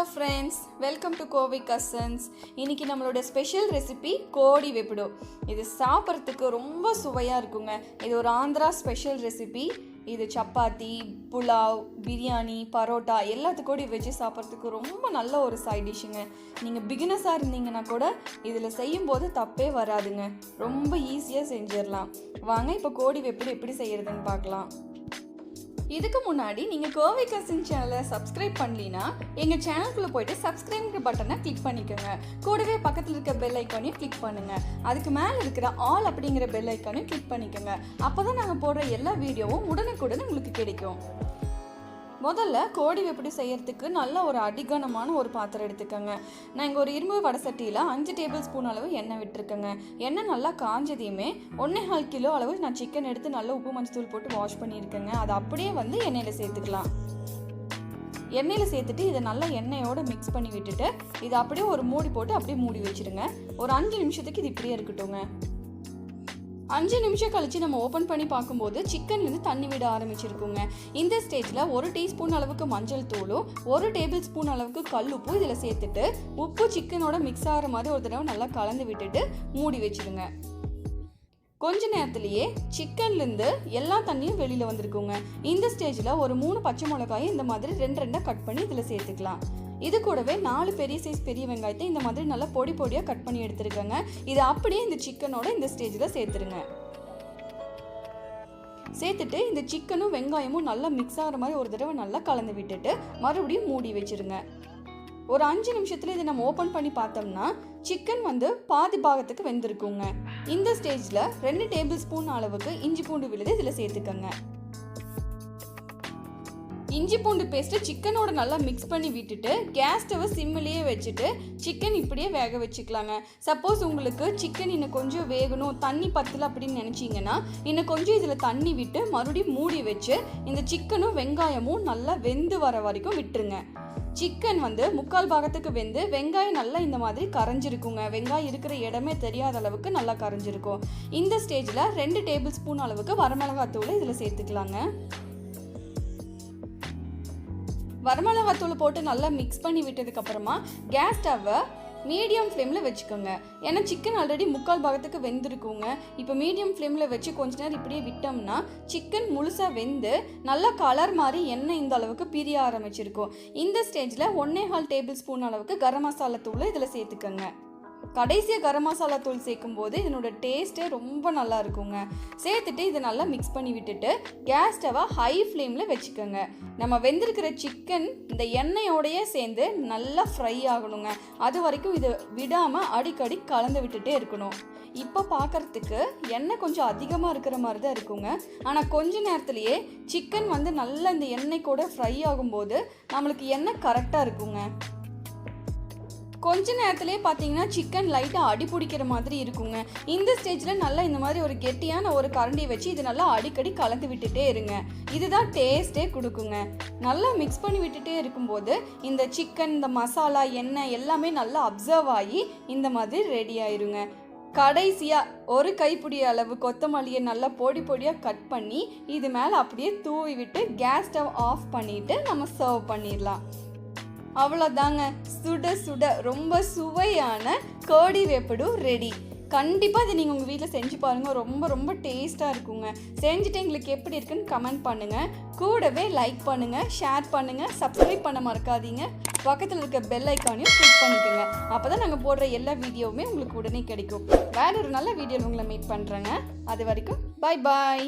Hello friends, welcome to Kodi Cousins. இன்னைக்கு நம்மளோட special recipe கோடி வெப்புடு. இது சாப்பிட்றதுக்கு ரொம்ப சுவையா இருக்குங்க. இது ஒரு ஆந்திரா ஸ்பெஷல் ரெசிபி. இது சப்பாத்தி, புலாவ், பிரியாணி, பரோட்டா எல்லாத்துக்கூட வச்சு சாப்பிட்றதுக்கு ரொம்ப நல்ல ஒரு சைட் டிஷ்ஷுங்க. நீங்கள் பிகினஸாக இருந்தீங்கன்னா கூட இதில் செய்யும்போது தப்பே வராதுங்க. ரொம்ப ஈஸியாக செஞ்சிடலாம். வாங்க இப்போ கோடி வெப்புடு எப்படி செய்யறதுன்னு பார்க்கலாம். இதுக்கு முன்னாடி நீங்கள் கோவை கசின் சேனலை சப்ஸ்கிரைப் பண்ணலினா எங்கள் சேனலுக்குள்ளே போய்ட்டு சப்ஸ்கிரைப் பட்டனை கிளிக் பண்ணிக்கோங்க. கூடவே பக்கத்தில் இருக்க பெல் ஐக்கானையும் கிளிக் பண்ணுங்கள். அதுக்கு மேலே இருக்கிற ஆல் அப்படிங்கிற பெல் ஐக்கானையும் கிளிக் பண்ணிக்கோங்க. அப்போ தான் நாங்கள் போடுற எல்லா வீடியோவும் உடனுக்குடன் உங்களுக்கு கிடைக்கும். முதல்ல கோடி வெப்புடு செய்யறதுக்கு நல்ல ஒரு அடிகனமான ஒரு பாத்திரம் எடுத்துக்கோங்க. நான் இங்கே ஒரு இரும்பு வடசட்டியில் 5 டேபிள் ஸ்பூன் அளவு எண்ணெய் விட்டுருக்கேங்க. எண்ணெய் நல்லா காஞ்சதையுமே 1.25 கிலோ அளவு நான் சிக்கன் எடுத்து நல்லா உப்பு மஞ்சத்தூள் போட்டு வாஷ் பண்ணியிருக்கேங்க. அதை அப்படியே எண்ணெயில் சேர்த்துக்கலாம். எண்ணெயில் சேர்த்துட்டு இதை நல்லா எண்ணெயோடு மிக்ஸ் பண்ணி விட்டுட்டு இதை அப்படியே ஒரு மூடி போட்டு அப்படியே மூடி வச்சுருங்க. ஒரு 5 நிமிஷத்துக்கு இது இப்படியே இருக்கட்டுங்க. 5 நிமிஷம் கழிச்சு நம்ம ஓப்பன் பண்ணி பார்க்கும்போது சிக்கன்லேருந்து தண்ணி விட ஆரம்பிச்சிருக்குங்க. இந்த ஸ்டேஜில் 1 டீஸ்பூன் அளவுக்கு மஞ்சள் தூளும் 1 டேபிள் ஸ்பூன் அளவுக்கு கல் உப்பு இதில் சேர்த்துட்டு உப்பு சிக்கனோட மிக்ஸ் ஆகிற மாதிரி ஒரு தடவை நல்லா கலந்து விட்டுட்டு மூடி வச்சுருங்க. கொஞ்ச நேரத்துலேயே சிக்கன்லேருந்து எல்லா தண்ணியும் வெளியில் வந்திருக்குங்க. இந்த ஸ்டேஜில் ஒரு 3 பச்சை மிளகாயும் இந்த மாதிரி 2 கட் பண்ணி இதில் சேர்த்துக்கலாம். இது கூடவே 4 பெரிய சைஸ் பெரிய வெங்காயத்தை இந்த மாதிரி நல்லா பொடி பொடியாக கட் பண்ணி எடுத்துருக்கேங்க. இதை அப்படியே இந்த சிக்கனோட இந்த ஸ்டேஜில் சேர்த்துருங்க. சேர்த்துட்டு இந்த சிக்கனும் வெங்காயமும் நல்லா மிக்ஸ் ஆகிற மாதிரி ஒரு தடவை நல்லா கலந்து விட்டுட்டு மறுபடியும் மூடி வச்சுருங்க. ஒரு 5 நிமிஷத்தில் இதை நம்ம ஓப்பன் பண்ணி பார்த்தோம்னா சிக்கன் பாதி பாகத்துக்கு வெந்திருக்குங்க. இந்த ஸ்டேஜில் 2 டேபிள் ஸ்பூன் அளவுக்கு இஞ்சி பூண்டு விழுது இதில் சேர்த்துக்கோங்க. இஞ்சி பூண்டு பேஸ்ட்டு சிக்கனோட நல்லா மிக்ஸ் பண்ணி விட்டுட்டு கேஸ் ஸ்டவை சிம்மிலேயே வச்சுட்டு சிக்கன் இப்படியே வேக வச்சுக்கலாங்க. சப்போஸ் உங்களுக்கு சிக்கன் இன்னும் கொஞ்சம் வேகணும், தண்ணி பத்தல அப்படின்னு நினச்சிங்கன்னா இன்னும் கொஞ்சம் இதில் தண்ணி விட்டு மறுபடியும் மூடி வச்சு இந்த சிக்கனும் வெங்காயமும் நல்லா வெந்து வர வரைக்கும் விட்டுருங்க. சிக்கன் 3/4 பாகத்துக்கு வெந்து வெங்காயம் நல்லா இந்த மாதிரி கரைஞ்சிருக்குங்க. வெங்காயம் இருக்கிற இடமே தெரியாத அளவுக்கு நல்லா கரைஞ்சிருக்கும். இந்த ஸ்டேஜில் 2 டேபிள் ஸ்பூன் அளவுக்கு வரமிளகாத்தூளை இதில் சேர்த்துக்கலாங்க. வரமிளகாத்தூள் போட்டு நல்லா மிக்ஸ் பண்ணி விட்டதுக்கப்புறமா கேஸ் ஸ்டவ்வை மீடியம் ஃப்ளேமில் வச்சுக்கோங்க. ஏன்னா சிக்கன் ஆல்ரெடி 3/4 பாகத்துக்கு வெந்திருக்குங்க. இப்போ மீடியம் ஃப்ளேமில் வச்சு கொஞ்ச நேரம் இப்படியே விட்டோம்னா சிக்கன் முழுசாக வெந்து நல்லா கலர் மாதிரி எண்ணெய் இந்த அளவுக்கு பிரிய ஆரம்பிச்சிருக்கும். இந்த ஸ்டேஜில் 1.25 டேபிள் ஸ்பூன் அளவுக்கு கரம் மசாலா தூளை இதில் சேர்த்துக்கோங்க. கடைசியாக கரம் மசாலா தூள் சேர்க்கும் போது இதனோட டேஸ்ட்டே ரொம்ப நல்லா இருக்குங்க. சேர்த்துட்டு இதை நல்லா மிக்ஸ் பண்ணி விட்டுட்டு கேஸ் ஸ்டவை ஹை ஃப்ளேமில் வச்சுக்கோங்க. நம்ம வெந்திருக்கிற சிக்கன் இந்த எண்ணெயோடையே சேர்ந்து நல்லா ஃப்ரை ஆகணுங்க. அது வரைக்கும் இதை விடாமல் அடிக்கடி கலந்து விட்டுட்டே இருக்கணும். இப்போ பார்க்குறதுக்கு எண்ணெய் கொஞ்சம் அதிகமாக இருக்கிற மாதிரி தான் இருக்குங்க. ஆனால் கொஞ்ச நேரத்துலையே சிக்கன் நல்லா இந்த எண்ணெய் கூட ஃப்ரை ஆகும்போது நம்மளுக்கு எண்ணெய் கரெக்டாக இருக்குங்க. கொஞ்ச நேரத்துலேயே பார்த்தீங்கன்னா சிக்கன் லைட்டாக அடி பிடிக்கிற மாதிரி இருக்குங்க. இந்த ஸ்டேஜில் நல்லா இந்த மாதிரி ஒரு கெட்டியான ஒரு கரண்டியை வச்சு இது நல்லா அடிக்கடி கலந்து விட்டுட்டே இருங்க. இதுதான் டேஸ்ட்டே கொடுக்குங்க. நல்லா மிக்ஸ் பண்ணி விட்டுட்டே இருக்கும்போது இந்த சிக்கன், இந்த மசாலா, எண்ணெய் எல்லாமே நல்லா அப்சர்வ் ஆகி இந்த மாதிரி ரெடி ஆயிருங்க. கடைசியாக ஒரு கைப்பிடி அளவு கொத்தமல்லியை நல்லா பொடி பொடியாக கட் பண்ணி இது மேலே அப்படியே தூவி விட்டு கேஸ் ஸ்டவ் ஆஃப் பண்ணிவிட்டு நம்ம சர்வ் பண்ணிடலாம். அவ்வளோதாங்க, சுட சுட ரொம்ப சுவையான கோடி வெப்புடு ரெடி. கண்டிப்பாக இதை நீங்கள் உங்கள் வீட்டில் செஞ்சு பாருங்கள். ரொம்ப ரொம்ப டேஸ்ட்டாக இருக்குங்க. செஞ்சுட்டு எங்களுக்கு எப்படி இருக்குன்னு கமெண்ட் பண்ணுங்கள். கூடவே லைக் பண்ணுங்கள், ஷேர் பண்ணுங்கள், சப்ஸ்கிரைப் பண்ண மறக்காதீங்க. பக்கத்தில் இருக்க பெல் ஐக்கானையும் கிளிக் பண்ணிக்கோங்க. அப்போ தான் நாங்கள் போடுற எல்லா வீடியோவுமே உங்களுக்கு உடனே கிடைக்கும். வேற ஒரு நல்ல வீடியோவில் உங்களை மீட் பண்ணுறேங்க. அது வரைக்கும் பாய் பாய்.